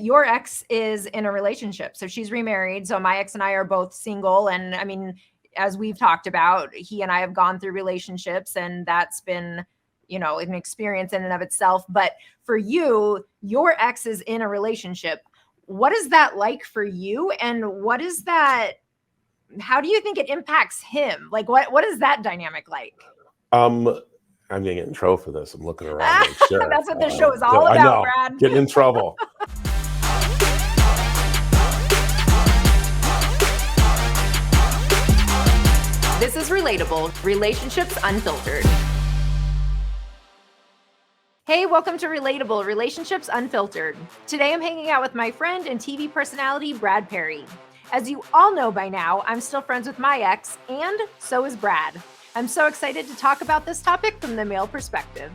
your ex is in a relationship. So she's remarried. So my ex and I are both single. And I mean, as we've talked about, he and I have gone through relationships, and that's been, an experience in and of itself. But for you, your ex is in a relationship. What is that like for you? And how do you think it impacts him? Like, what is that dynamic like? I'm gonna get in trouble for this. I'm looking around. Make sure. That's what this show is all about, I know. Brad. Getting in trouble. This is Relatable, Relationships Unfiltered. Hey, welcome to Relatable, Relationships Unfiltered. Today I'm hanging out with my friend and TV personality, Brad Perry. As you all know by now, I'm still friends with my ex, and so is Brad. I'm so excited to talk about this topic from the male perspective.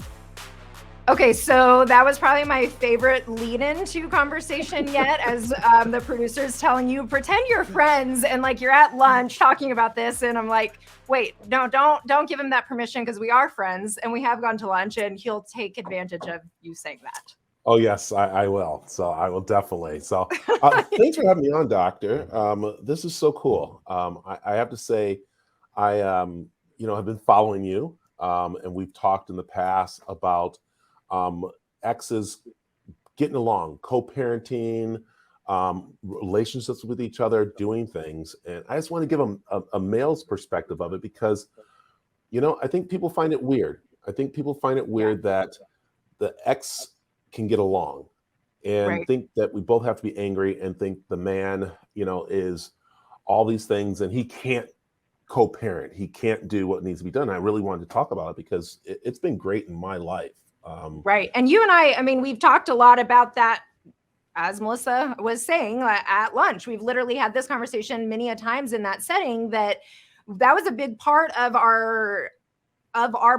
Okay, so that was probably my favorite lead-in to conversation yet, as the producer's telling you, pretend you're friends and like you're at lunch talking about this. And I'm like, wait, no, don't give him that permission, because we are friends and we have gone to lunch, and he'll take advantage of you saying that. Oh, yes, I will. So I will definitely. So thanks for having me on, Doctor. This is so cool. I have to say, I have been following you, and we've talked in the past about exes getting along, co-parenting, relationships with each other, doing things. And I just want to give them a male's perspective of it, because, I think people find it weird. I think people find it weird that the ex can get along and think that we both have to be angry and think the man, is all these things and he can't co-parent. He can't do what needs to be done. I really wanted to talk about it because it's been great in my life. Right. And you and I mean, we've talked a lot about that, as Melissa was saying, at lunch. We've literally had this conversation many a times in that setting, that was a big part of our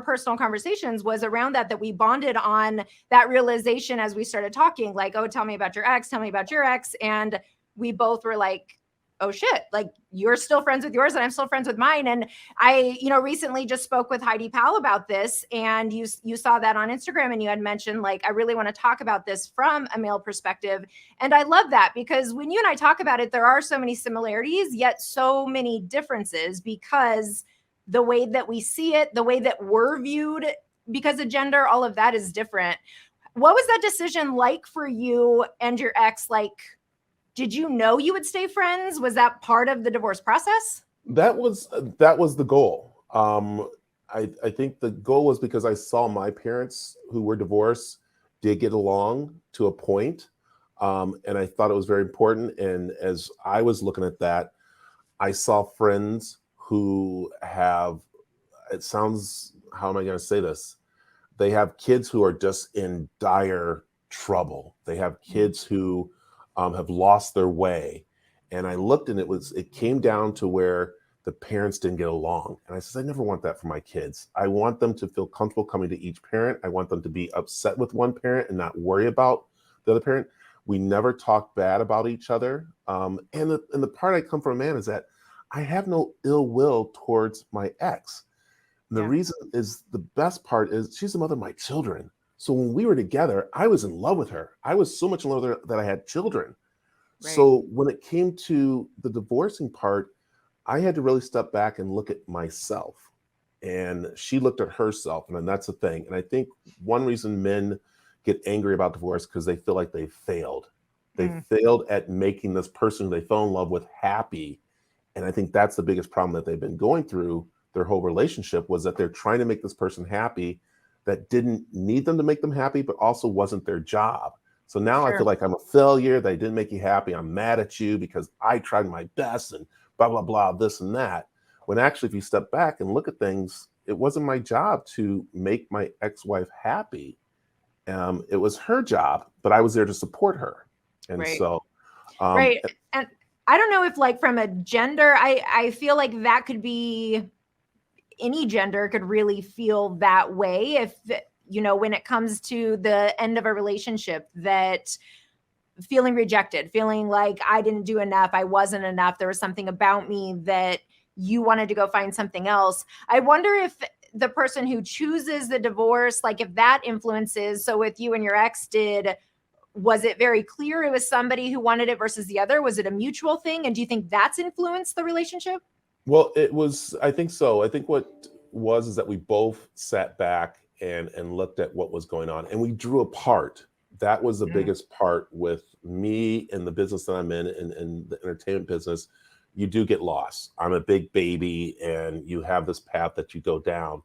personal conversations, was around that we bonded on that realization as we started talking, like, oh, tell me about your ex, tell me about your ex. And we both were like, oh shit, like you're still friends with yours and I'm still friends with mine. And I, recently just spoke with Heidi Powell about this, and you saw that on Instagram, and you had mentioned, like, I really want to talk about this from a male perspective. And I love that, because when you and I talk about it, there are so many similarities, yet so many differences, because the way that we see it, the way that we're viewed because of gender, all of that is different. What was that decision like for you and your ex? Like, did you know you would stay friends? Was that part of the divorce process? That was the goal. I think the goal was because I saw my parents, who were divorced, did get along to a point. And I thought it was very important. And as I was looking at that, I saw friends who have, it sounds, how am I going to say this? They have kids who are just in dire trouble. They have kids who have lost their way. And I looked, and it came down to where the parents didn't get along. And I said, I never want that for my kids. I want them to feel comfortable coming to each parent. I want them to be upset with one parent and not worry about the other parent. We never talk bad about each other. And the part I come from, man, is that I have no ill will towards my ex. And the reason is, the best part is, she's the mother of my children. So when we were together, I was in love with her. I was so much in love with her that I had children. Right. So when it came to the divorcing part, I had to really step back and look at myself. And she looked at herself, and then that's the thing. And I think one reason men get angry about divorce, because they feel like they failed. They failed at making this person who they fell in love with happy. And I think that's the biggest problem that they've been going through their whole relationship, was that they're trying to make this person happy that didn't need them to make them happy, but also wasn't their job. So now I feel like I'm a failure. They didn't make you happy. I'm mad at you because I tried my best and blah, blah, blah, this and that. When actually, if you step back and look at things, it wasn't my job to make my ex-wife happy. It was her job, but I was there to support her. And so. And I don't know if, like, from a gender, I feel like that could be, any gender could really feel that way if, when it comes to the end of a relationship, that feeling rejected, feeling like I didn't do enough, I wasn't enough, there was something about me that you wanted to go find something else. I wonder if the person who chooses the divorce, like, if that influences, so with you and your ex, did Was it very clear it was somebody who wanted it versus the other? Was it a mutual thing? And do you think that's influenced the relationship? Well, it was, I think so. I think what was is that we both sat back and looked at what was going on and we drew apart. That was the Mm, biggest part with me and the business that I'm in and the entertainment business. You do get lost. I'm a big baby and you have this path that you go down.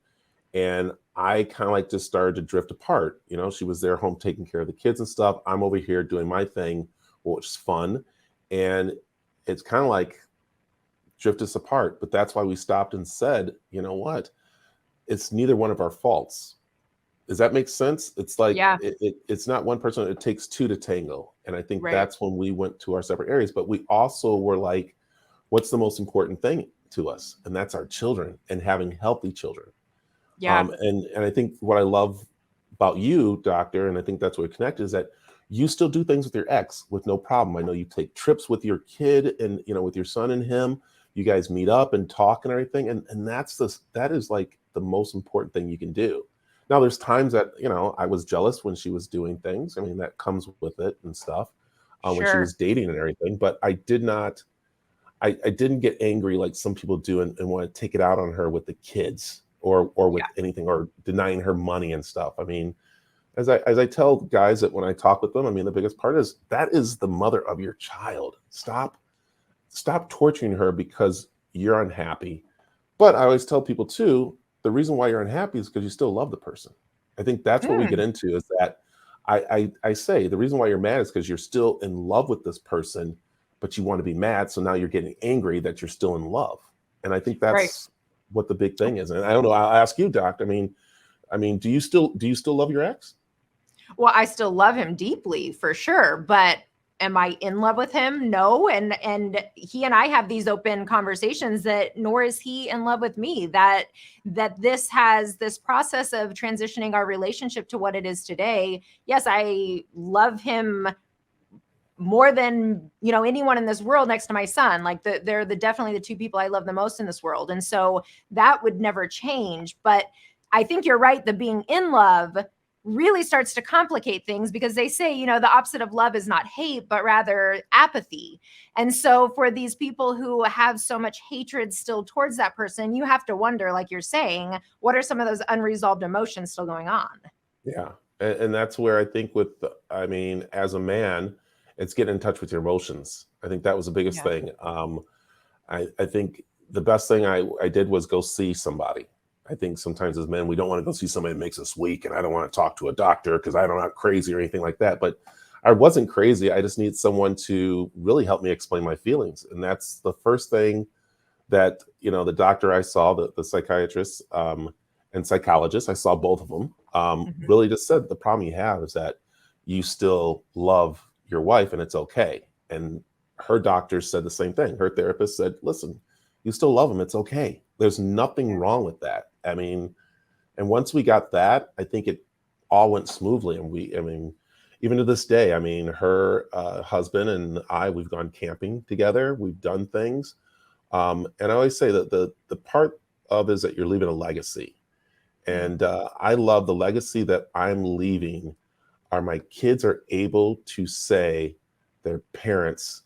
And I kind of like just started to drift apart. You know, she was there home taking care of the kids and stuff. I'm over here doing my thing, which is fun. And it's kind of like drift us apart. But that's why we stopped and said, you know what? It's neither one of our faults. Does that make sense? It's like yeah, it's not one person. It takes two to tango. And I think right. that's when we went to our separate areas. But we also were like, what's the most important thing to us? And that's our children and having healthy children. Yeah. And I think what I love about you, doctor, and I think that's what we connect is that you still do things with your ex with no problem. I know you take trips with your kid and with your son and him. You guys meet up and talk and everything, and that is like the most important thing you can do. Now, there's times that I was jealous when she was doing things. I mean, that comes with it and stuff when she Sure. was dating and everything. But I did not. I didn't get angry like some people do and want to take it out on her with the kids or with Yeah. anything or denying her money and stuff. I mean, as I tell guys that when I talk with them, I mean the biggest part is that is the mother of your child. Stop torturing her because you're unhappy. But I always tell people too, the reason why you're unhappy is because you still love the person. I think that's what we get Hmm. into is that I say the reason why you're mad is because you're still in love with this person, but you want to be mad. So now you're getting angry that you're still in love. And I think Right. that's what the big thing is. And I don't know, I'll ask you, Doc. I mean, do you still love your ex? Well, I still love him deeply for sure, but am I in love with him? No. And he and I have these open conversations that nor is he in love with me. That this has this process of transitioning our relationship to what it is today. Yes, I love him more than anyone in this world next to my son. Like they're definitely the two people I love the most in this world, and so that would never change. But I think you're right, the being in love really starts to complicate things, because they say the opposite of love is not hate but rather apathy. And so for these people who have so much hatred still towards that person, you have to wonder, like you're saying, what are some of those unresolved emotions still going on? Yeah. And that's where I think I mean, as a man, it's getting in touch with your emotions. I think that was the biggest Yeah. thing. I think the best thing I did was go see somebody. I think sometimes as men, we don't want to go see somebody that makes us weak. And I don't want to talk to a doctor because I'm not crazy or anything like that. But I wasn't crazy. I just need someone to really help me explain my feelings. And that's the first thing that the doctor I saw, the psychiatrist and psychologist, I saw both of them, Mhm. really just said the problem you have is that you still love your wife and it's okay. And her doctor said the same thing. Her therapist said, listen, you still love him, it's okay, there's nothing wrong with that. I mean, and once we got that, I think it all went smoothly. And I mean, even to this day, I mean, her husband and we've gone camping together, we've done things. And I always say that the part of is that you're leaving a legacy. Mm. And I love the legacy that I'm leaving are my kids are able to say their parents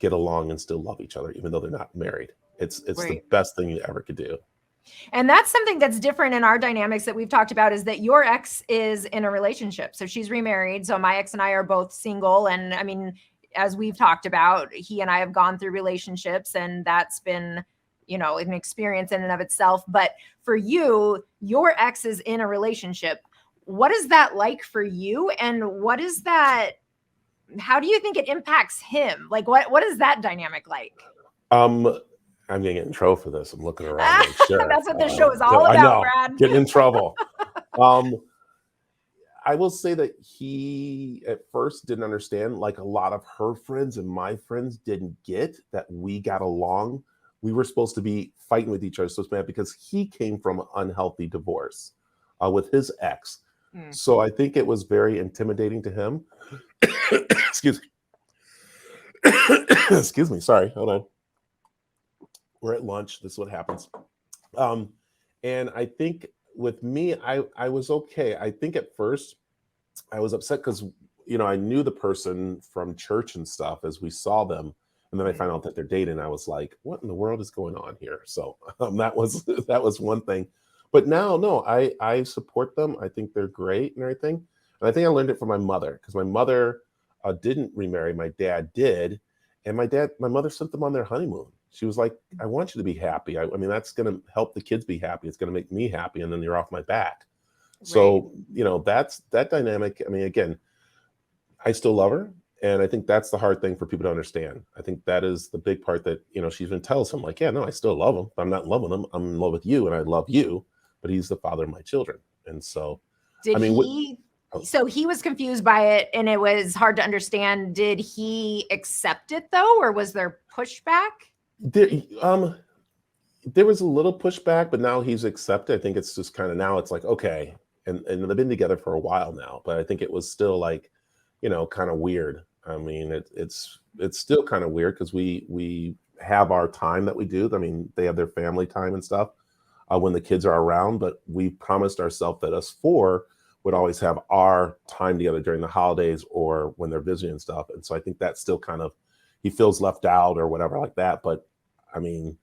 get along and still love each other, even though they're not married. It's the Right. best thing you ever could do. And that's something that's different in our dynamics that we've talked about, is that your ex is in a relationship. So she's remarried. So my ex and I are both single. And I mean, as we've talked about, he and I have gone through relationships, and that's been, an experience in and of itself. But for you, your ex is in a relationship. What is that like for you? And what is that? How do you think it impacts him? Like, what is that dynamic like? Um, I'm gonna get in trouble for this. I'm looking around, make sure. That's what this show is all So I about, know, Brad. getting in trouble. Um, I will say that he at first didn't understand, like a lot of her friends and my friends didn't get that we got along. We were supposed to be fighting with each other so bad because he came from an unhealthy divorce with his ex. Mm. So I think it was very intimidating to him. Excuse me. Excuse me. Sorry. Hold on. We're at lunch. This is what happens. Um, and I think with me, I was okay. I think at first I was upset because I knew the person from church and stuff as we saw them. And then I found out that they're dating. I was like, what in the world is going on here? So that was one thing. But now, no, I support them. I think they're great and everything. And I think I learned it from my mother, because my mother didn't remarry. My dad did. And my mother sent them on their honeymoon. She was like, I want you to be happy. I mean, that's going to help the kids be happy. It's going to make me happy. And then you're off my back. So, that's that dynamic. I mean, again, I still love her. And I think that's the hard thing for people to understand. I think that is the big part that, she even tells him, like, yeah, no, I still love him. I'm not in love with him. I'm in love with you and I love you, but he's the father of my children. And so, so he was confused by it and it was hard to understand. Did he accept it though? Or was there pushback? There was a little pushback, but now he's accepted. I think it's just kind of, now it's like, okay. And they've been together for a while now, but I think it was still like, kind of weird. I mean, it's still kind of weird because we have our time that we do. I mean, they have their family time and stuff when the kids are around, but we promised ourselves that us four would always have our time together during the holidays or when they're visiting and stuff. And so I think that's still kind of, he feels left out or whatever like that. But I mean,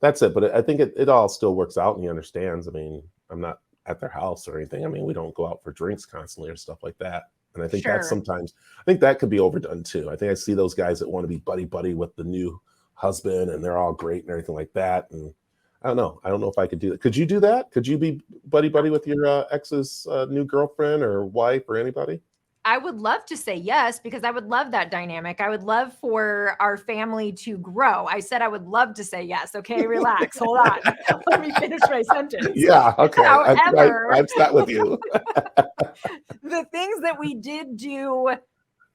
that's it. But I think it all still works out and he understands. I mean, I'm not at their house or anything. I mean, we don't go out for drinks constantly or stuff like that. And I think that's sometimes, I think that could be overdone too. I think I see those guys that want to be buddy with the new husband and they're all great and everything like that. And I don't know. I don't know if I could do that. Could you do that? Could you be buddy with your ex's new girlfriend or wife or anybody? I would love to say yes, because I would love that dynamic. I would love for our family to grow. I said I would love to say yes. Okay, relax. Hold on. Let me finish my sentence. Yeah, okay. However, I've sat with you. The things that we did do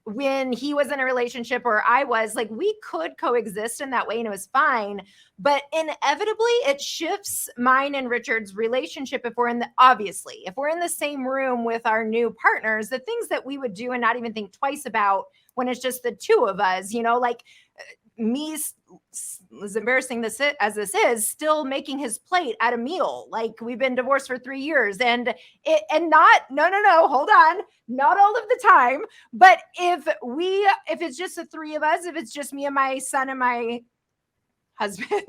when he was in a relationship or I was, like, we could coexist in that way and it was fine. But inevitably it shifts mine and Richard's relationship if we're in the same room with our new partners, the things that we would do and not even think twice about when it's just the two of us, like me, as embarrassing as this is, still making his plate at a meal. Like, we've been divorced for 3 years no, hold on. Not all of the time. But if it's just the three of us, if it's just me and my son and my husband,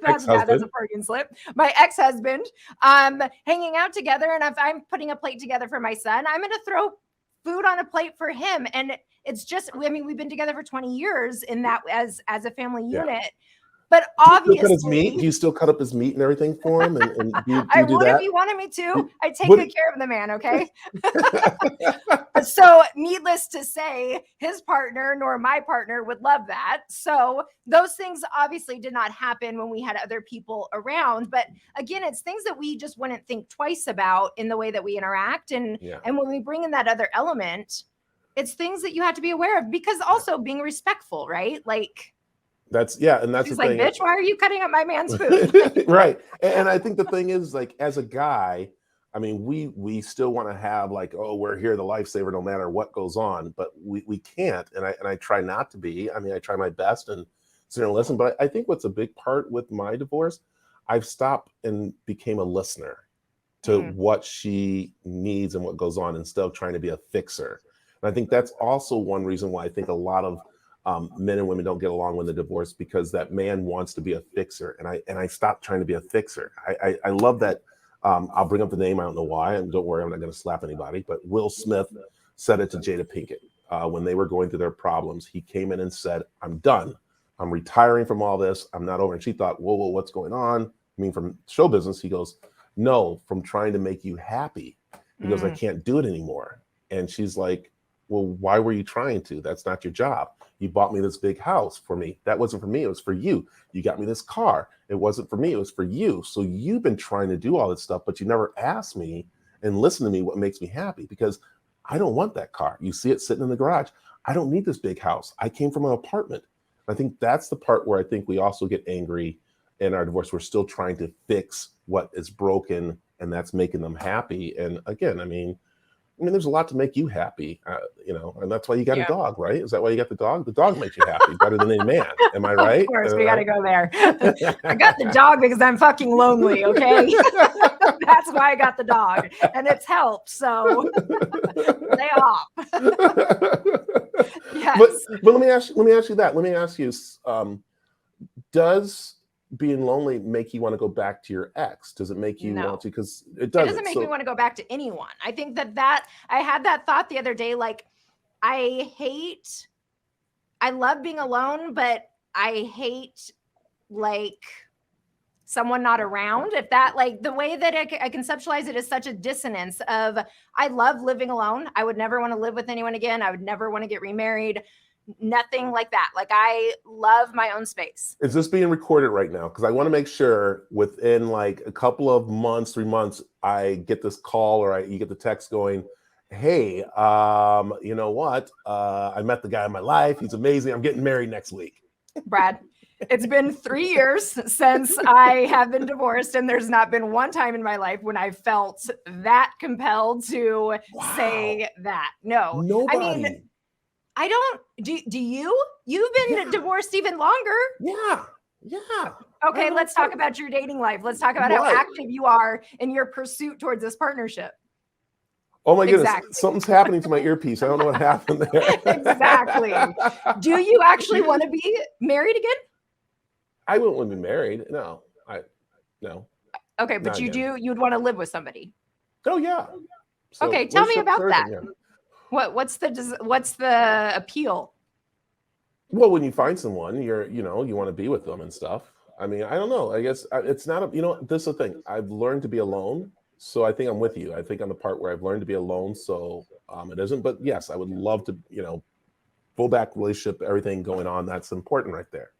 that's a Freudian slip, my ex-husband, hanging out together. And if I'm putting a plate together for my son, I'm going to throw food on a plate for him. And it's just, I mean, we've been together for 20 years in that as a family unit. But obviously, do you still cut up his meat and everything for him? And do you I do would that? if you wanted me to. I take good care of the man, okay? So needless to say, his partner nor my partner would love that. So those things obviously did not happen when we had other people around. But again, it's things that we just wouldn't think twice about in the way that we interact. And when we bring in that other element, it's things that you have to be aware of, because also being respectful, right? Like, and that's she's the like, thing. bitch, why are you cutting up my man's food? Right. And I think the thing is, like, as a guy, I mean, we still want to have, like, oh, we're here, the lifesaver, no matter what goes on, but we can't. And I try not to be. I mean, I try my best and sit and listen. But I think what's a big part with my divorce, I've stopped and became a listener to what she needs and what goes on, instead of trying to be a fixer. And I think that's also one reason why I think a lot of men and women don't get along when they're divorced, because that man wants to be a fixer. And I stopped trying to be a fixer. I love that. I'll bring up the name. I don't know why. And don't worry, I'm not going to slap anybody. But Will Smith said it to Jada Pinkett when they were going through their problems. He came in and said, I'm done. I'm retiring from all this. I'm not over. And she thought, whoa, what's going on? I mean, from show business. He goes, no, from trying to make you happy. He goes, I can't do it anymore. And she's like, well, why were you trying to? That's not your job. You bought me this big house for me. That wasn't for me. It was for you. You got me this car. It wasn't for me. It was for you. So you've been trying to do all this stuff, but you never asked me and listen to me what makes me happy, because I don't want that car. You see it sitting in the garage. I don't need this big house. I came from an apartment. I think that's the part where I think we also get angry in our divorce. We're still trying to fix what is broken, and that's making them happy. And again, I mean, I mean, there's a lot to make you happy, and that's why you got a Yeah. dog, right? Is that why you got the dog? The dog makes you happy better than any man. Am I right? Of course, we got to go there. I got the dog because I'm fucking lonely, okay? That's why I got the dog, and it's helped, so lay off. Yes. But let me ask you that. Let me ask you, does being lonely make you want to go back to your ex? Does it make you want to? Because it doesn't. It doesn't make me want to go back to anyone. I think that I had that thought the other day. Like, I love being alone, but I hate like someone not around. If that, like, the way that I conceptualize it is such a dissonance of, I love living alone. I would never want to live with anyone again. I would never want to get remarried. Nothing like that. Like, I love my own space. Is this being recorded right now? Because I want to make sure within like a couple of months, 3 months, I get this call or you get the text going, hey, you know what? I met the guy in my life. He's amazing. I'm getting married next week. Brad, it's been 3 years since I have been divorced, and there's not been one time in my life when I felt that compelled to say that. No. Nobody. I mean, I don't. Do you? You've been divorced even longer. Yeah. Okay, let's talk about your dating life. Let's talk about how active you are in your pursuit towards this partnership. Oh my goodness, something's happening to my earpiece. I don't know what happened there. Exactly. Do you actually want to be married again? I wouldn't want to be married. No. No. Okay, but you'd want to live with somebody. Oh yeah. So okay, tell me about that. What's the appeal? Well, when you find someone, you want to be with them and stuff. I mean, I don't know. I guess it's not this is the thing. I've learned to be alone. So I think I'm with you. I think I'm the part where I've learned to be alone. So it isn't, but yes, I would love to, full back relationship, everything going on. That's important right there.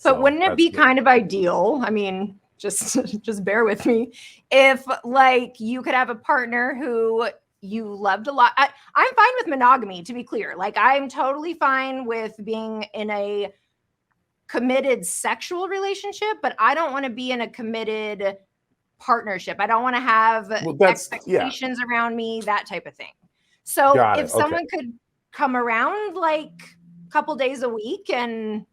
But wouldn't it be kind of ideal? I mean, just bear with me. If like you could have a partner who you loved a lot. I'm fine with monogamy, to be clear. Like, I'm totally fine with being in a committed sexual relationship, but I don't want to be in a committed partnership. I don't want to have expectations around me, that type of thing. So if someone could come around like a couple days a week and,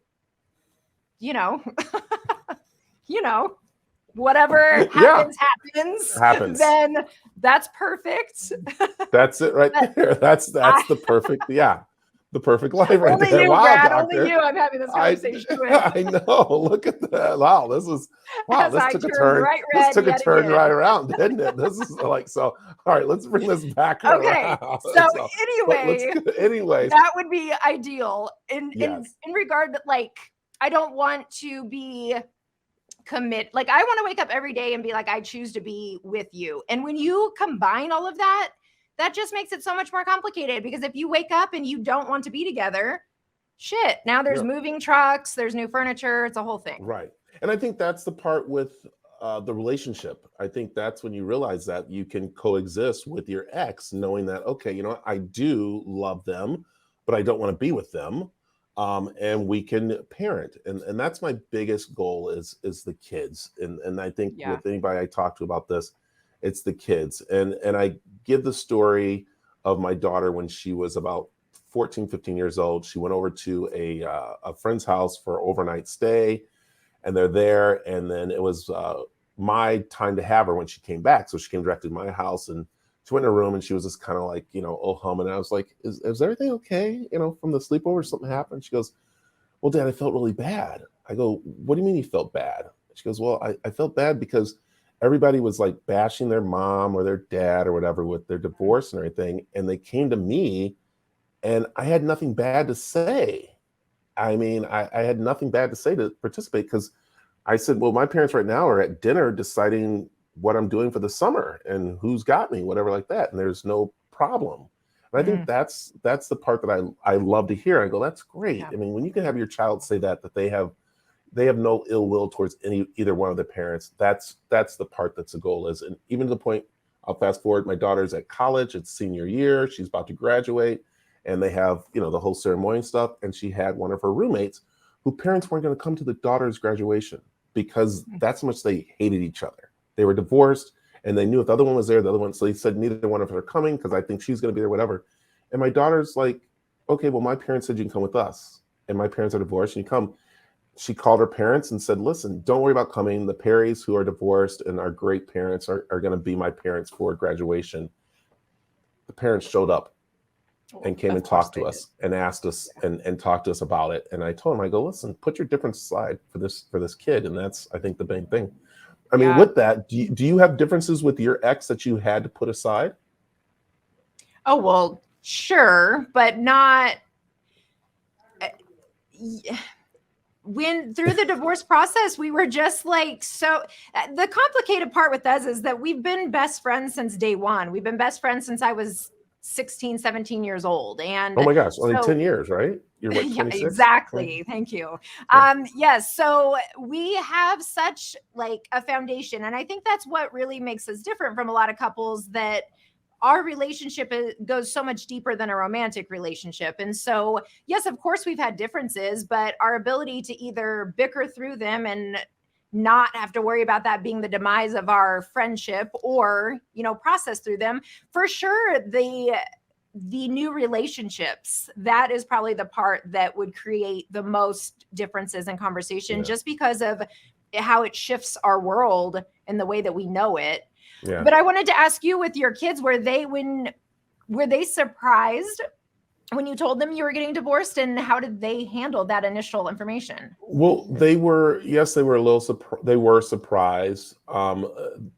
whatever happens, then that's perfect. That's it right there. That's the perfect, the perfect life right only there. You, wow, Brad, doctor. only you I'm having this conversation with. I know. Look at that. Wow, this took a turn. This took a turn right around, didn't it? This is like, so, all right, let's bring this back around. So anyway, that would be ideal in regard to, like, I don't want to be commit. Like, I want to wake up every day and be like, I choose to be with you. And when you combine all of that, that just makes it so much more complicated, because if you wake up and you don't want to be together, shit, now there's moving trucks, there's new furniture, it's a whole thing. Right. And I think that's the part with the relationship. I think that's when you realize that you can coexist with your ex, knowing that, okay, I do love them, but I don't want to be with them. And we can parent. And that's my biggest goal is the kids. And I think with anybody I talk to about this, it's the kids. And I give the story of my daughter when she was about 14, 15 years old. She went over to a friend's house for overnight stay, and they're there. And then it was my time to have her when she came back. So she came directly to my house, and she went in her room, and she was just kind of like, oh hum. And I was like, is everything okay? From the sleepover, something happened? She goes, well, Dad, I felt really bad. I go, what do you mean you felt bad? She goes, well, I felt bad because everybody was like bashing their mom or their dad or whatever with their divorce and everything. And they came to me and I had nothing bad to say. I mean, I had nothing bad to say to participate, because I said, well, my parents right now are at dinner deciding what I'm doing for the summer and who's got me, whatever like that. And there's no problem. And I think that's the part that I love to hear. I go, that's great. Yeah. I mean, when you can have your child say that they have no ill will towards either one of their parents, that's the part that's the goal is. And even to the point, I'll fast forward, my daughter's at college, it's senior year, she's about to graduate, and they have, the whole ceremony and stuff. And she had one of her roommates who parents weren't going to come to the daughter's graduation because that's how much they hated each other. They were divorced And they knew if the other one was there, the other one, so they said neither one of us are coming because I think she's going to be there, whatever. And my daughter's like, okay, well, my parents said you can come with us. And my parents are divorced and you come. She called her parents and said, listen, don't worry about coming. The Perrys who are divorced and are great parents are going to be my parents for graduation. The parents showed up and came and talked to us and asked us and talked to us about it. And I told them, I go, listen, put your difference aside for this kid. And that's, I think, the main thing. I mean, with that, do you have differences with your ex that you had to put aside? Oh, well, sure, but not when through the divorce process, we were just like, so the complicated part with us is that we've been best friends since day one. We've been best friends since I was 16, 17 years old. And oh my gosh, only 10 years, right? You're what, 26? Yeah, exactly. Thank you. Yes. So we have such like a foundation. And I think that's what really makes us different from a lot of couples, that our relationship goes so much deeper than a romantic relationship. And so, yes, of course, we've had differences, but our ability to either bicker through them and not have to worry about that being the demise of our friendship, or, process through them, for sure, the new relationships, that is probably the part that would create the most differences in conversation, just because of how it shifts our world and the way that we know it. Yeah. But I wanted to ask you, with your kids, were they surprised when you told them you were getting divorced, and how did they handle that initial information? Well, they were a little they were surprised.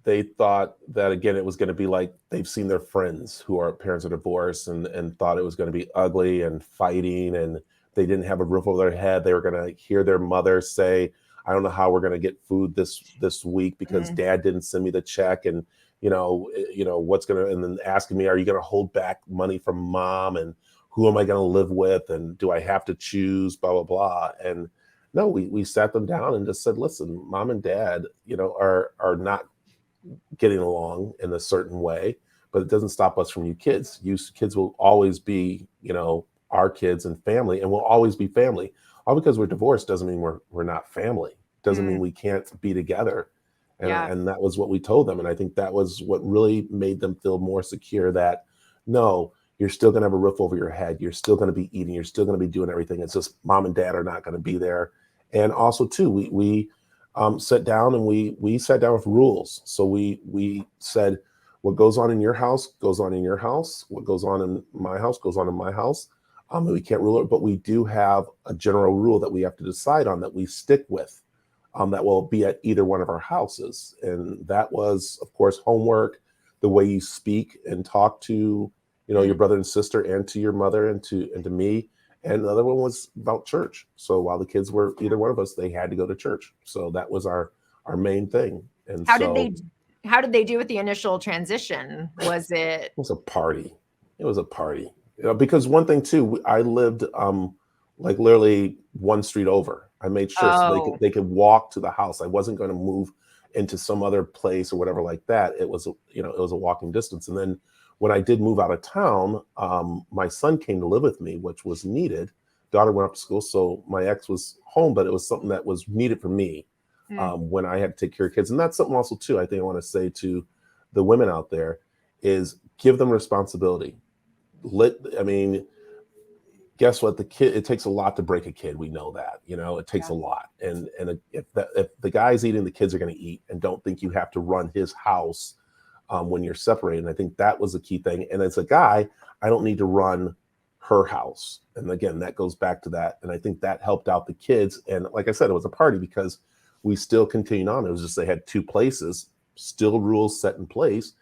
They thought that, again, it was going to be like they've seen their friends who are parents of divorce and thought it was going to be ugly and fighting, and they didn't have a roof over their head. They were going to hear their mother say, I don't know how we're going to get food this week because dad didn't send me the check, and what's going to, and then asking me, are you going to hold back money from mom, and who am I going to live with, and do I have to choose, blah blah blah. And no, we sat them down and just said, listen, mom and dad, are not getting along in a certain way, but it doesn't stop us from you kids. You kids will always be, our kids and family, and we'll always be family. All because we're divorced doesn't mean we're not family. Doesn't mean we can't be together. And that was what we told them. And I think that was what really made them feel more secure, that no, you're still going to have a roof over your head. You're still going to be eating. You're still going to be doing everything. It's just mom and dad are not going to be there. And also too, we sat down and we sat down with rules. So we said, what goes on in your house goes on in your house. What goes on in my house goes on in my house. We can't rule it, but we do have a general rule that we have to decide on, that we stick with, that will be at either one of our houses. And that was, of course, homework, the way you speak and talk to, your brother and sister, and to your mother, and to me. And the other one was about church. So while the kids were either one of us, they had to go to church. So that was our main thing. And how did they do with the initial transition? It was a party. It was a party. Because one thing too, I lived like literally one street over. I made sure so they could walk to the house. I wasn't going to move into some other place or whatever like that. It was it was a walking distance. And then when I did move out of town, my son came to live with me, which was needed. Daughter went up to school, so my ex was home, but it was something that was needed for me when I had to take care of kids. And that's something also too, I think I want to say to the women out there, is give them responsibility. Guess what? It takes a lot to break a kid. We know that, it takes a lot. And if the guy's eating, the kids are going to eat, and don't think you have to run his house when you're separated. And I think that was a key thing. And as a guy, I don't need to run her house. And again, that goes back to that. And I think that helped out the kids. And like I said, it was a party because we still continued on. It was just, they had two places, still rules set in place.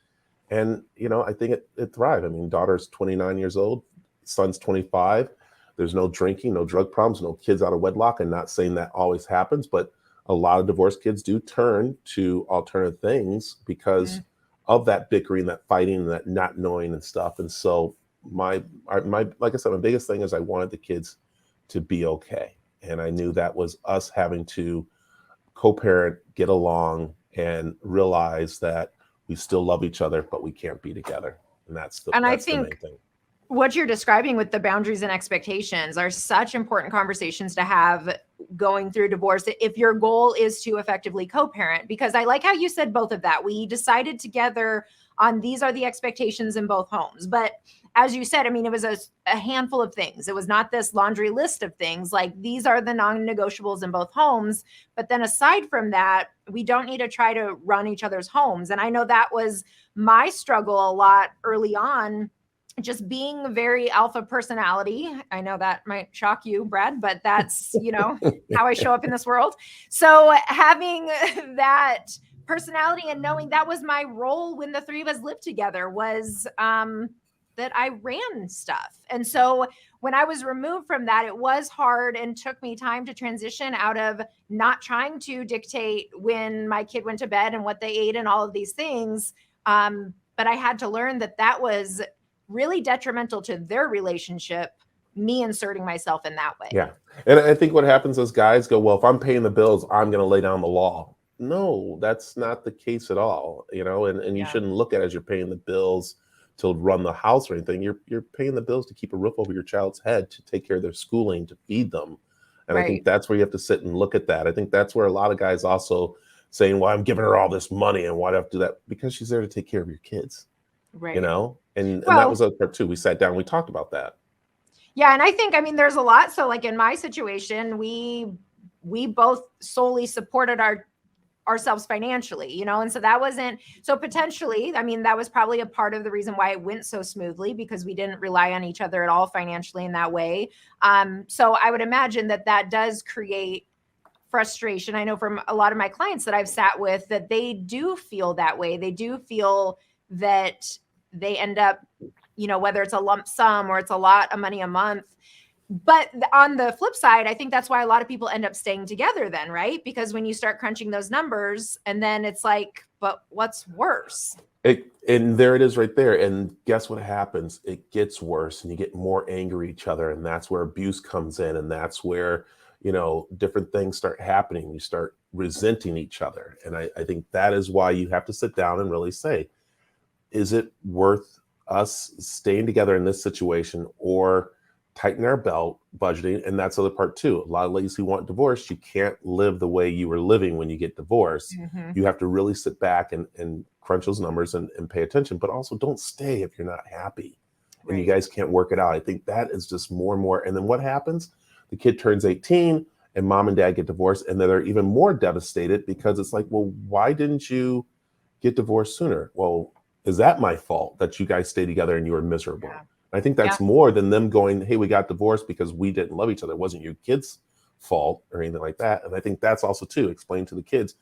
And, I think it thrived. I mean, daughter's 29 years old, son's 25. There's no drinking, no drug problems, no kids out of wedlock. I'm not saying that always happens, but a lot of divorced kids do turn to alternative things because of that bickering, that fighting, and that not knowing and stuff. And so my like I said, my biggest thing is I wanted the kids to be okay. And I knew that was us having to co-parent, get along, and realize that we still love each other, but we can't be together. And that's the main thing. What you're describing with the boundaries and expectations are such important conversations to have going through divorce if your goal is to effectively co-parent, because I like how you said both of that. We decided together on these are the expectations in both homes. But as you said, I mean, it was a handful of things. It was not this laundry list of things. Like, these are the non-negotiables in both homes. But then aside from that, we don't need to try to run each other's homes. And I know that was my struggle a lot early on, just being a very alpha personality. I know that might shock you, Brad, but that's, how I show up in this world. So having that personality and knowing that was my role when the three of us lived together was that I ran stuff. And so when I was removed from that, it was hard and took me time to transition out of not trying to dictate when my kid went to bed and what they ate and all of these things. But I had to learn that that was really detrimental to their relationship, me inserting myself in that way. Yeah. And I think what happens is guys go, well, if I'm paying the bills, I'm going to lay down the law. No, that's not the case at all. And you shouldn't look at it as you're paying the bills to run the house or anything. You're paying the bills to keep a roof over your child's head, to take care of their schooling, to feed them. And Right. I think that's where you have to sit and look at that. I think that's where a lot of guys also saying, well, I'm giving her all this money and why do I have to do that? Because she's there to take care of your kids. Right. And that Well, was a part too. We sat down, we talked about that. yeah. And I think, there's a lot. So like in my situation, we both solely supported ourselves financially, and so that wasn't, so potentially, that was probably a part of the reason why it went so smoothly, because we didn't rely on each other at all financially in that way. So I would imagine that does create frustration. I know from a lot of my clients that I've sat with that they do feel that way. They do feel that they end up, whether it's a lump sum or it's a lot of money a month. But on the flip side, I think that's why a lot of people end up staying together then, right? Because when you start crunching those numbers, and then it's like, but what's worse? And there it is right there. And guess what happens? It gets worse and you get more angry at each other. And that's where abuse comes in. And that's where, different things start happening. You start resenting each other. And I think that is why you have to sit down and really say, is it worth us staying together in this situation, or tighten our belt, budgeting? And that's the other part too. A lot of ladies who want divorced, you can't live the way you were living when you get divorced. Mm-hmm. You have to really sit back and crunch those numbers and pay attention, but also don't stay if you're not happy and Right. you guys can't work it out. I think that is just more and more. And then what happens? The kid turns 18 and mom and dad get divorced, and then they're even more devastated because it's like, well, why didn't you get divorced sooner? Well, is that my fault that you guys stayed together and you were miserable? Yeah. I think that's more than them going, hey, we got divorced because we didn't love each other. It wasn't your kid's fault or anything like that. And I think that's also too, explain to the kids,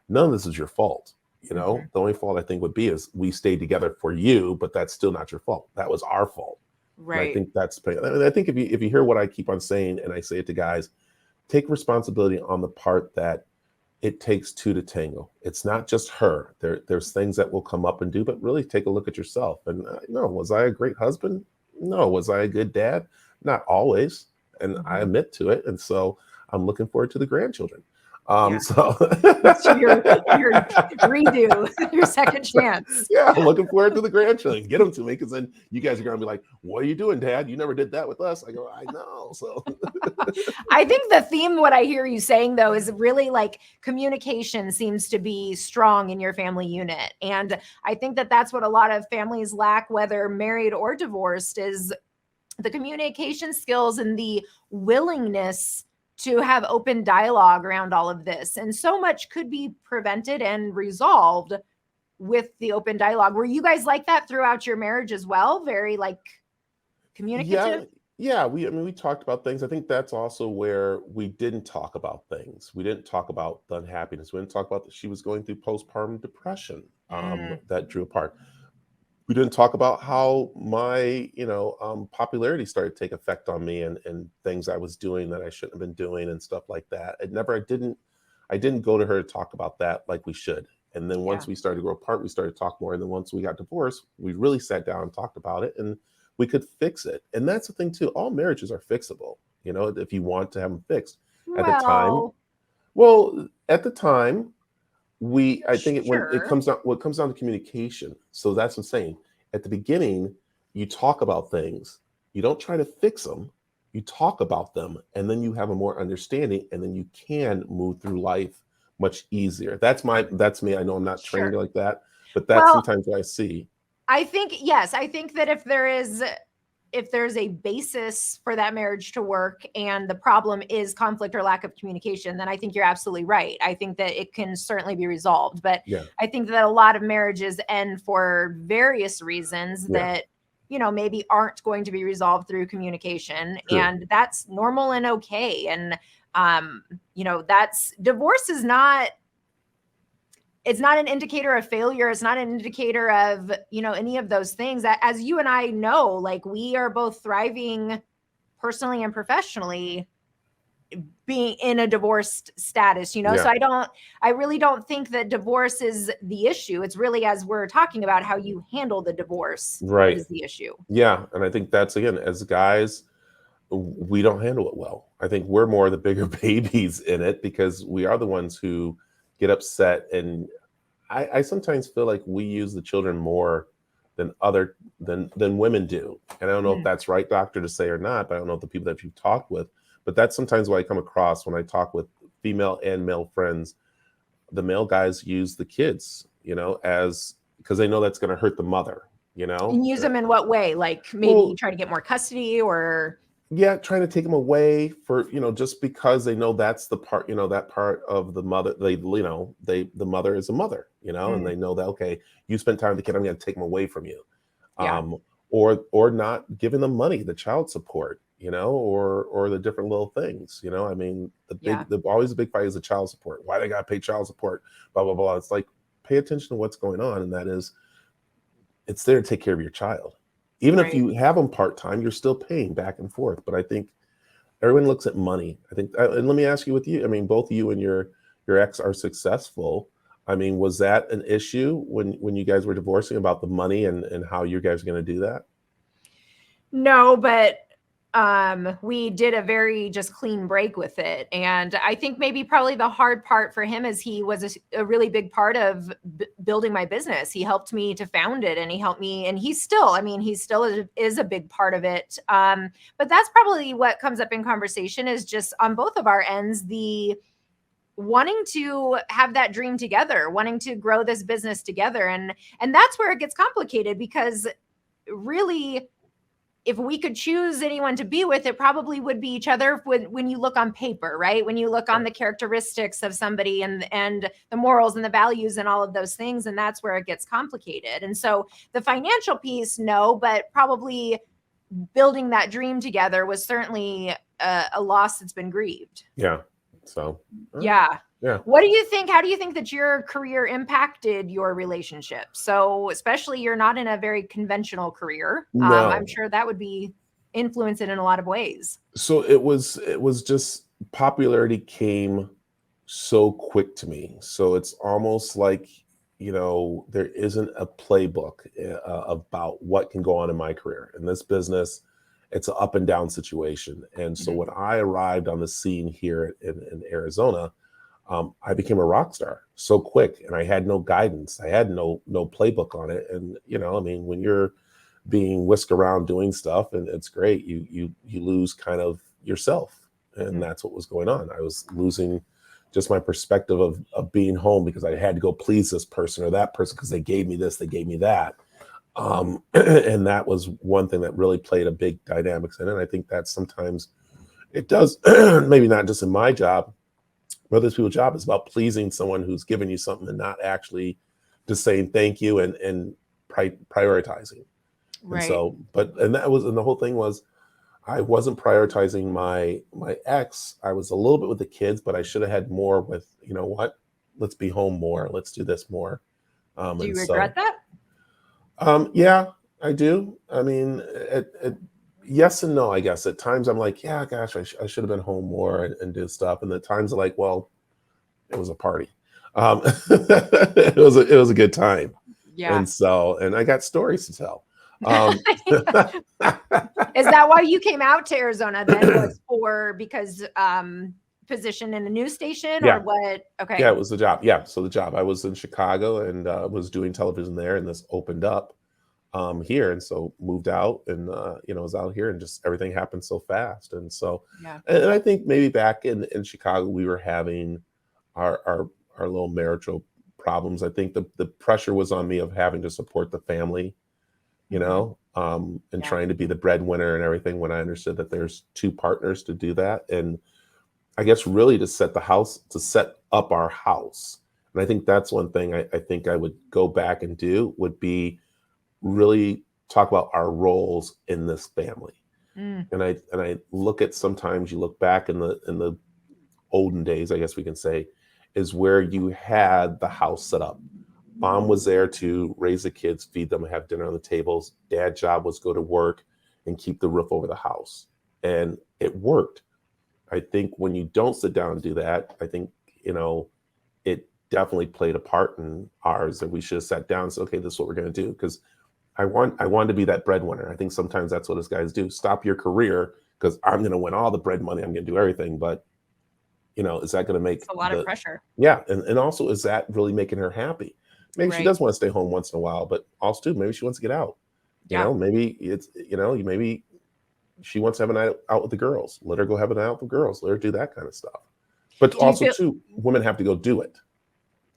none of this is your fault. Mm-hmm. The only fault I think would be is we stayed together for you, but that's still not your fault. That was our fault. Right. And I think I think if you hear what I keep on saying, and I say it to guys, take responsibility on the part that it takes two to tango. It's not just her. There's things that will come up and do, but really take a look at yourself. And no, was I a great husband? No. Was I a good dad? Not always. And I admit to it. And so I'm looking forward to the grandchildren. So your redo, your second chance. Yeah, I'm looking forward to the grandchildren. Get them to me, because then you guys are going to be like, what are you doing, Dad? You never did that with us. I go, I know. So I think the theme, what I hear you saying though, is really like communication seems to be strong in your family unit. And I think that's what a lot of families lack, whether married or divorced, is the communication skills and the willingness to have open dialogue around all of this. And so much could be prevented and resolved with the open dialogue. Were you guys like that throughout your marriage as well? Very like communicative? Yeah. We talked about things. I think that's also where we didn't talk about things. We didn't talk about the unhappiness. We didn't talk about that she was going through postpartum depression that drew apart. We didn't talk about how my, popularity started to take effect on me, and things I was doing that I shouldn't have been doing and stuff like that. I didn't go to her to talk about that like we should. And then once we started to grow apart, we started to talk more. And then once we got divorced, we really sat down and talked about it, and we could fix it. And that's the thing too. All marriages are fixable, if you want to have them fixed. At the time, I think when it comes down to communication. So that's what I'm saying. At the beginning, you talk about things. You don't try to fix them. You talk about them, and then you have a more understanding, and then you can move through life much easier. That's me. I know I'm not trained Sure. like that, but that's Well, sometimes what I see. I think, yes, I think that if there's a basis for that marriage to work and the problem is conflict or lack of communication, then I think you're absolutely right. I think that it can certainly be resolved. But Yeah, I think that a lot of marriages end for various reasons yeah, that, maybe aren't going to be resolved through communication. true. And that's normal and okay. And, that's divorce is not, it's not an indicator of failure. It's not an indicator of, any of those things. That, as you and I know, like, we are both thriving personally and professionally being in a divorced status, Yeah, so I really don't think that divorce is the issue. It's really, as we're talking about, how you handle the divorce that right. is the issue. Yeah, and I think that's, again, as guys, we don't handle it well. I think we're more the bigger babies in it because we are the ones who get upset, and I sometimes feel like we use the children more than women do. And I don't know if Mm. that's right, doctor, to say or not, but I don't know if the people that you've talked with, but that's sometimes what I come across when I talk with female and male friends. The male guys use the kids, as because they know that's going to hurt the mother, And use them in what way? Like, maybe well, try to get more custody, or yeah, trying to take them away for, just because they know that's the part, that part of the mother, the mother is a mother, and Mm, they know that, okay, you spent time with the kid, I'm going to take them away from you. yeah, um or not giving them money, the child support, or the different little things, I mean, yeah, the always a big fight is the child support. Why they got to pay child support, blah blah blah. It's like, pay attention to what's going on, and that is, it's there to take care of your child. Even if right. you have them part-time, you're still paying back and forth. But I think everyone looks at money. I think, and let me ask you, with you, I mean, both you and your ex are successful. I mean, was that an issue when you guys were divorcing, about the money and how you guys are going to do that? No, but we did a very just clean break with it. And I think maybe probably the hard part for him is he was a really big part of building my business. He helped me to found it, and he helped me, and he's still, I mean, he still is a big part of it. But that's probably what comes up in conversation, is just on both of our ends, the wanting to have that dream together, wanting to grow this business together. And that's where it gets complicated, because really, if we could choose anyone to be with, it probably would be each other. When you look on paper, right? When you look on the characteristics of somebody, and the morals and the values and all of those things, and that's where it gets complicated. And so the financial piece, no, but probably building that dream together was certainly a loss that's been grieved. Yeah. So, Yeah. yeah. What do you think? How do you think that your career impacted your relationship? So, especially, you're not in a very conventional career. I'm No. sure that would be influence it in a lot of ways. So it was just, popularity came so quick to me. So it's almost like, there isn't a playbook about what can go on in my career. In this business, it's an up and down situation. And so Mhm. when I arrived on the scene here in Arizona, I became a rock star so quick, and I had no guidance. I had no playbook on it. And I mean, when you're being whisked around doing stuff, and it's great, you lose kind of yourself, and Mm. that's what was going on. I was losing just my perspective of being home, because I had to go please this person or that person, because they gave me this, they gave me that. And that was one thing that really played a big dynamics in it. And I think that sometimes it does, maybe not just in my job, but other people's job is about pleasing someone who's giving you something, and not actually just saying thank you and prioritizing. And Right. so, and the whole thing was, I wasn't prioritizing my ex. I was a little bit with the kids, but I should have had more with, what, let's be home more, let's do this more. Do And you regret so, that? yeah, I do. I mean, yes and no, I guess. At times I'm like, yeah, gosh, I should have been home more and do stuff. And at times I'm like, well, it was a party. It was a good time. Yeah. And so, and I got stories to tell. Um, Is that why you came out to Arizona then? Was for because position in a news station, or yeah, what? yeah, Okay. it was the job. Yeah, so the job. I was in Chicago, and was doing television there, and this opened up. here, and so moved out, and was out here, and just everything happened so fast. And so, Yeah. and I think maybe back in Chicago, we were having our little marital problems. I think the pressure was on me of having to support the family, and Yeah. trying to be the breadwinner and everything, when I understood that there's two partners to do that. And I guess really to set up our house. And I think that's one thing I think I would go back and do, would be really talk about our roles in this family. Mm. And I look at, sometimes you look back in the olden days, I guess we can say, is where you had the house set up. Mom was there to raise the kids, feed them, have dinner on the tables. Dad's job was go to work and keep the roof over the house. And it worked. I think when you don't sit down and do that, I think, it definitely played a part in ours, that we should have sat down and said, okay, this is what we're going to do. Because I wanted to be that breadwinner. I think sometimes that's what us guys do. Stop your career because I'm going to win all the bread money. I'm going to do everything. But, is that going to make It's a lot of pressure. yeah. And also, is that really making her happy? Maybe she Right. does want to stay home once in a while, but also too, maybe she wants to get out. Yeah. Maybe it's, maybe she wants to have a night out with the girls. Let her go have a night out with the girls. Let her do that kind of stuff. But Do you also feel- too, women have to go do it.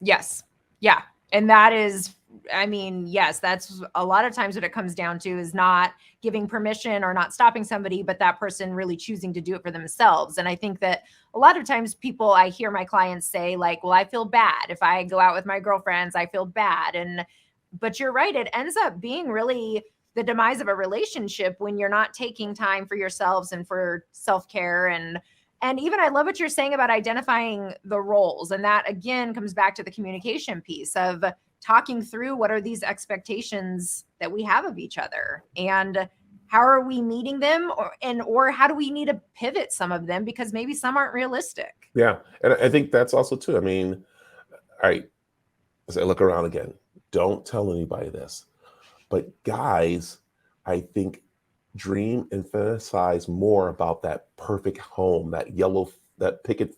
Yes. Yeah. And that is, yes, that's a lot of times what it comes down to, is not giving permission or not stopping somebody, but that person really choosing to do it for themselves. And I think that a lot of times I hear my clients say, like, well, I feel bad if I go out with my girlfriends, I feel bad. But you're right. It ends up being really the demise of a relationship when you're not taking time for yourselves and for self-care. And even, I love what you're saying about identifying the roles. And that again comes back to the communication piece of talking through, what are these expectations that we have of each other, and how are we meeting them, or how do we need to pivot some of them, because maybe some aren't realistic. Yeah. And I think that's also too, all right, as I look around again, don't tell anybody this, but guys, I think, dream and fantasize more about that perfect home, that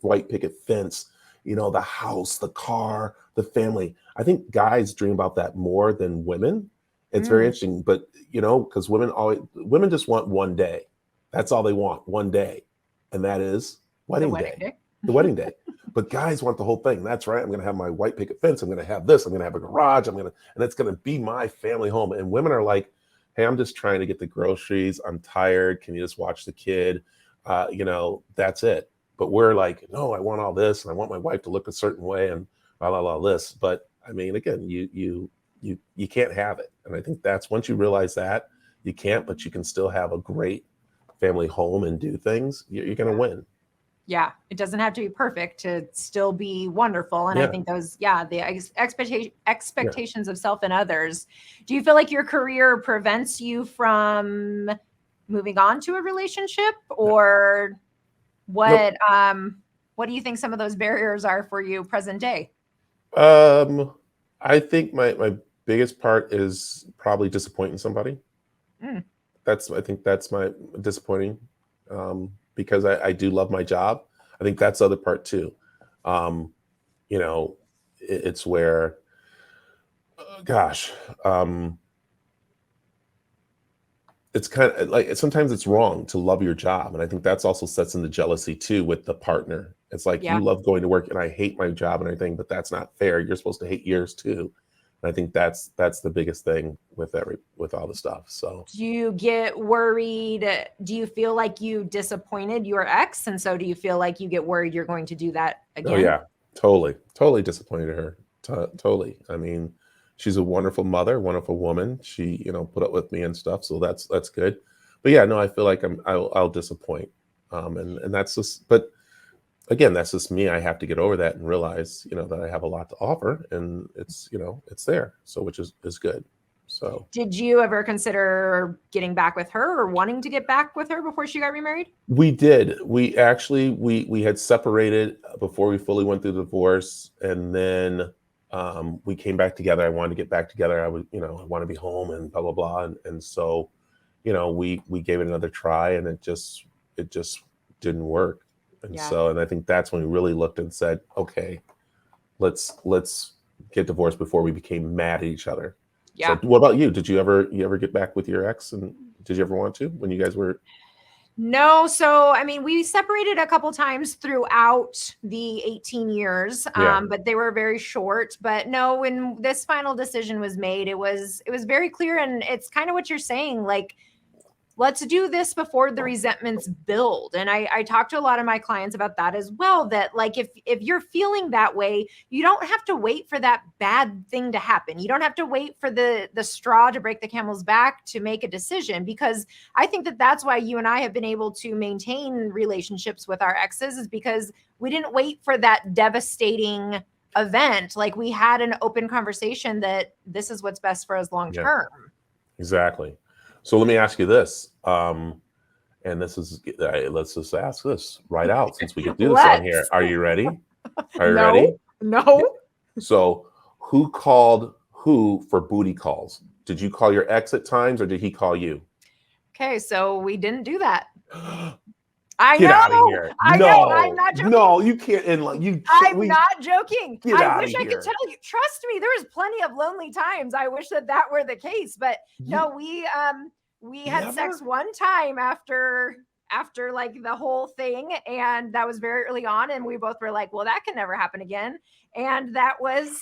white picket fence, the house, the car, the family. I think guys dream about that more than women. It's very interesting, but because women just want one day. That's all they want, one day, and that is wedding day. The wedding day. But guys want the whole thing. That's right. I'm going to have my white picket fence. I'm going to have this. I'm going to have a garage. and it's going to be my family home. And women are like, hey, I'm just trying to get the groceries. I'm tired. Can you just watch the kid? That's it. But we're like, no, I want all this, and I want my wife to look a certain way, and this. But again, you can't have it. And I think that's, once you realize that you can't, but you can still have a great family home and do things, you're going to win. Yeah, it doesn't have to be perfect to still be wonderful. And I think those, the expectations of self and others. Do you feel like your career prevents you from moving on to a relationship, or what? Nope. What do you think some of those barriers are for you present day? I think my biggest part is probably disappointing somebody. I think that's my disappointing. Because I do love my job. I think that's the other part too. It's where, it's kind of like, sometimes it's wrong to love your job. And I think that's also sets into jealousy too with the partner. It's like, you love going to work and I hate my job and everything, but that's not fair. You're supposed to hate yours too. And I think that's the biggest thing with all the stuff. So do you get worried? Do you feel like you disappointed your ex? And so do you feel like you get worried you're going to do that again? Oh yeah, totally disappointed her. Totally. She's a wonderful mother, wonderful woman. She, put up with me and stuff. So that's good. But yeah, no, I feel like I'll disappoint. And that's just, but again, that's just me. I have to get over that and realize, that I have a lot to offer, and it's, it's there. So, which is good. So did you ever consider getting back with her, or wanting to get back with her before she got remarried? We did. We actually, we had separated before we fully went through the divorce. And then we came back together. I wanted to get back together. I want to be home and blah, blah, blah. And so, we gave it another try, and it just didn't work. And so, and I think that's when we really looked and said, okay, let's get divorced before we became mad at each other. Yeah. So what about you? Did you ever get back with your ex, and did you ever want to when you guys were? No, so I mean, we separated a couple times throughout the 18 years, Yeah. but they were very short. But no, when this final decision was made, it was very clear, and it's kind of what you're saying, like, let's do this before the resentments build. And I talk to a lot of my clients about that as well, that like if you're feeling that way, you don't have to wait for that bad thing to happen. You don't have to wait for the straw to break the camel's back to make a decision, because I think that that's why you and I have been able to maintain relationships with our exes, is because we didn't wait for that devastating event. Like, we had an open conversation that this is what's best for us long Yeah. term. Exactly. So let me ask you this, and this is let's just ask this right out since we can do this on here. Are you ready? Are you No. ready? No. So who called who for booty calls? Did you call your ex at times, or did he call you? Okay, so we didn't do that. I Get know. out of here! I know. I'm not joking. No, you can't. And like you, I'm not joking. Get I out wish of I could here. tell you. Trust me, there was plenty of lonely times. I wish that that were the case, but no, we had sex one time after like the whole thing, and that was very early on, and we both were like, well, that can never happen again, and that was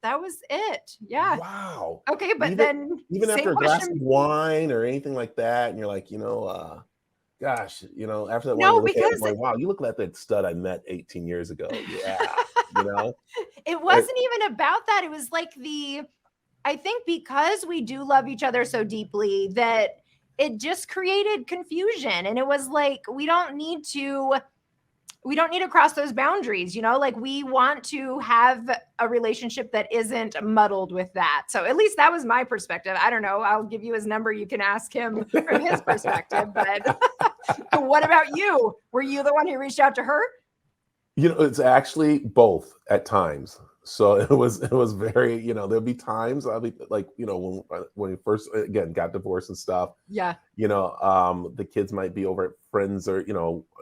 it. Yeah. Wow. Okay, but even, then even same after a glass question. of wine or anything like that, and you're like, gosh, after that wine, No, you look at it because going, wow, you look like that stud I met 18 years ago. Yeah, it wasn't even about that. It was like I think because we do love each other so deeply, that it just created confusion. And it was like, we don't need to cross those boundaries, like, we want to have a relationship that isn't muddled with that. So at least that was my perspective. I don't know. I'll give you his number. You can ask him from his perspective. But what about you? Were you the one who reached out to her? It's actually both at times. So it was very, there'll be times I'll be like, when we first again got divorced and stuff. Yeah. The kids might be over at friends, or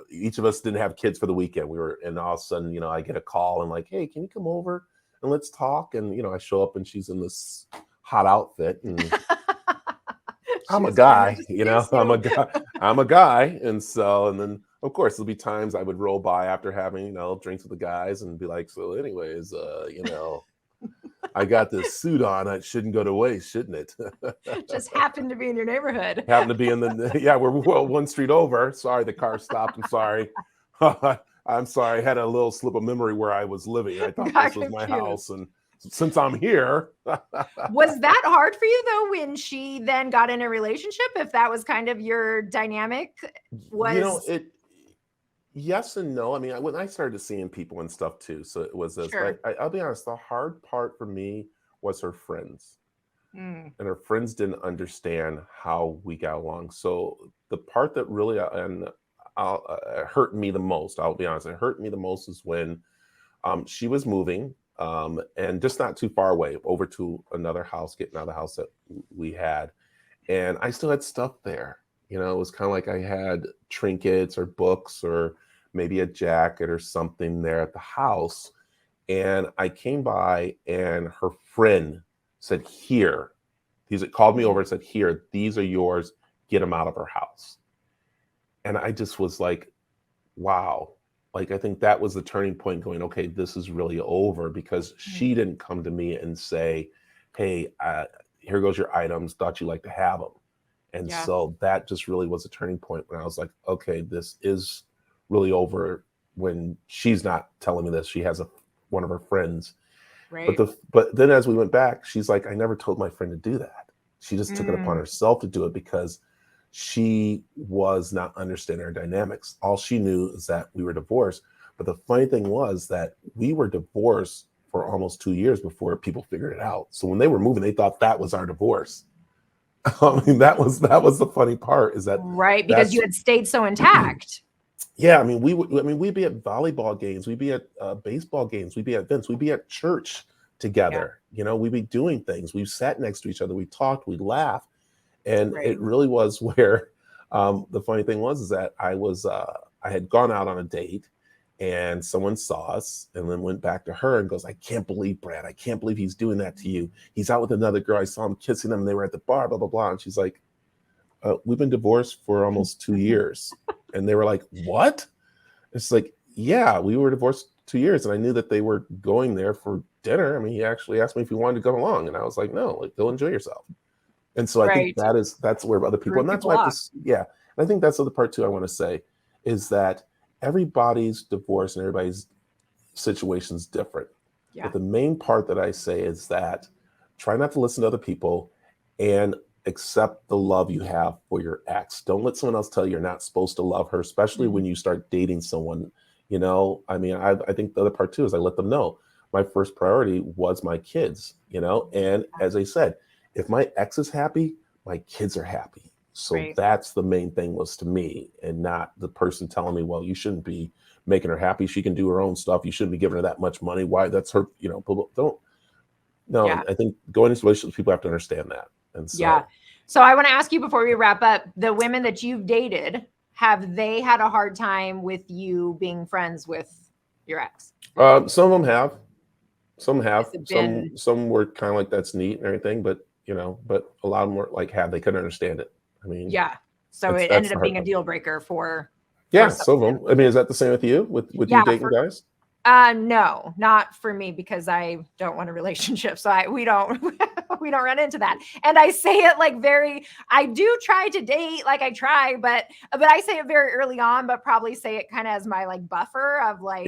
each of us didn't have kids for the weekend. And all of a sudden, I get a call and like, hey, can you come over and let's talk? And I show up and she's in this hot outfit, and I'm a guy, I'm a guy. And then of course there'll be times I would roll by after having, drinks with the guys and be like, so anyways, I got this suit on. It shouldn't go to waste, shouldn't it? Just happened to be in your neighborhood. Happened to be in we're one street over. Sorry, the car stopped. I'm sorry. I'm sorry. I had a little slip of memory where I was living. I thought this was my house. And since I'm here. Was that hard for you though, when she then got in a relationship? If that was kind of your dynamic? Yes and no. I mean, when I started seeing people and stuff too, so it was this. Sure. But I'll be honest, the hard part for me was her friends. Mm. And her friends didn't understand how we got along. So the part that really hurt me the most, I'll be honest, it hurt me the most is when she was moving and just not too far away, over to another house, getting out of the house that we had. And I still had stuff there. It was kind of like I had trinkets or books or maybe a jacket or something there at the house. And I came by and her friend said, here, called me over and said, here, these are yours, get them out of her house. And I just was like, wow. Like, I think that was the turning point, going, okay, this is really over, because she didn't come to me and say, hey, here goes your items, thought you'd like to have them. And so that just really was a turning point when I was like, okay, this is really over, when she's not telling me this. She has one of her friends. Right. But then as we went back, she's like, I never told my friend to do that. She just took it upon herself to do it because she was not understanding our dynamics. All she knew is that we were divorced. But the funny thing was that we were divorced for almost 2 years before people figured it out. So when they were moving, they thought that was our divorce. I mean, that was the funny part, is that right, because you had stayed so intact. Yeah, I mean, we'd be at volleyball games, we'd be at baseball games, we'd be at events, we'd be at church together. We'd be doing things. We sat next to each other, we talked, we laughed, and it really was where the funny thing was is that I had gone out on a date, and someone saw us and then went back to her and goes, I can't believe Brad. I can't believe he's doing that to you. He's out with another girl. I saw him kissing them and they were at the bar, blah, blah, blah. And she's like, we've been divorced for almost 2 years. And they were like, what? It's like, yeah, we were divorced 2 years. And I knew that they were going there for dinner. I mean, he actually asked me if he wanted to go along. And I was like, no, like, go enjoy yourself. And so I think that's where other people, and that's why and I think that's the other part too I want to say is that everybody's divorce and everybody's situation is different. Yeah. But the main part that I say is that try not to listen to other people and accept the love you have for your ex. Don't let someone else tell you you're not supposed to love her, especially when you start dating someone. You know, I mean, I think the other part too is I let them know my first priority was my kids, you know, and as I said, if my ex is happy, my kids are happy. So that's the main thing was to me, and not the person telling me, well, you shouldn't be making her happy. She can do her own stuff. You shouldn't be giving her that much money. Why? That's her, you know, don't. No, I think going into relationships, people have to understand that. And so, So I want to ask you before we wrap up, the women that you've dated, have they had a hard time with you being friends with your ex? Some of them have. Some have. Some were kind of like, that's neat and everything, but you know, but a lot of them were like, they couldn't understand it. I mean, so it ended up being a deal breaker for. Some of them. I mean, is that the same with you? With you dating guys? No, not for me, because I don't want a relationship. So we don't run into that. And I say it like I do try to date, like I try, but I say it very early on, but probably say it kind of as my like buffer of like,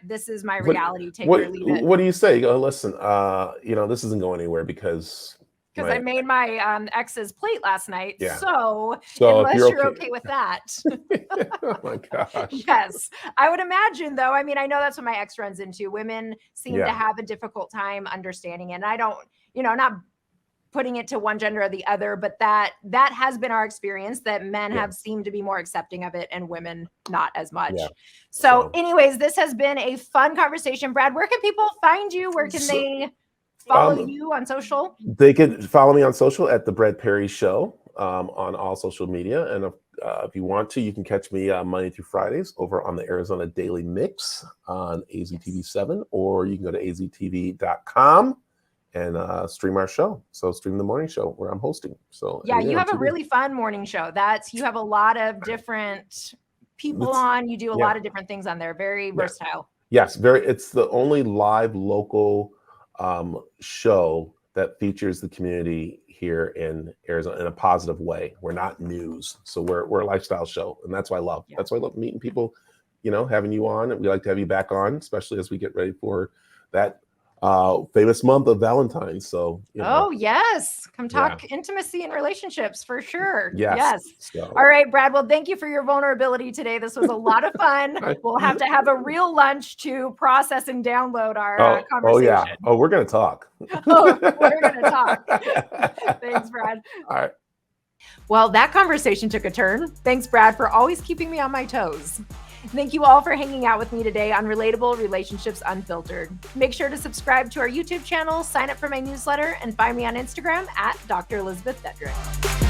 this is my reality. Take it or leave it. What do you say? You go, listen, you know, this isn't going anywhere because I made my ex's plate last night. Yeah. So unless you're okay with that. Oh my gosh. Yes. I would imagine though. I mean, I know that's what my ex runs into. Women seem to have a difficult time understanding it. And I don't, you know, not putting it to one gender or the other, but that has been our experience, that men have seemed to be more accepting of it and women not as much. So anyways, this has been a fun conversation. Brad, where can people find you? Where can they follow you on social? They can follow me on social at The Brad Perry Show on all social media. And if you want to, you can catch me Monday through Fridays over on the Arizona Daily Mix on AZTV7, or you can go to aztv.com and stream our show. So stream the morning show where I'm hosting. So you have a really fun morning show. You have a lot of different people on. You do a lot of different things on there. Very versatile. Yes, it's the only live local show that features the community here in Arizona in a positive way. We're not news, so we're a lifestyle show, and that's why I love. That's why I love meeting people. You know, having you on, and we like to have you back on, especially as we get ready for that famous month of Valentine's. So oh yes, come talk intimacy and relationships for sure. Yes. So. All right, Brad, well, thank you for your vulnerability today. This was a lot of fun. We'll have to have a real lunch to process and download our conversation. We're gonna talk. We're gonna talk. Thanks, Brad. All right. Well, that conversation took a turn. Thanks, Brad, for always keeping me on my toes. Thank you all for hanging out with me today on Relatable Relationships Unfiltered. Make sure to subscribe to our YouTube channel, sign up for my newsletter, and find me on Instagram at Dr. Elizabeth Fedrick.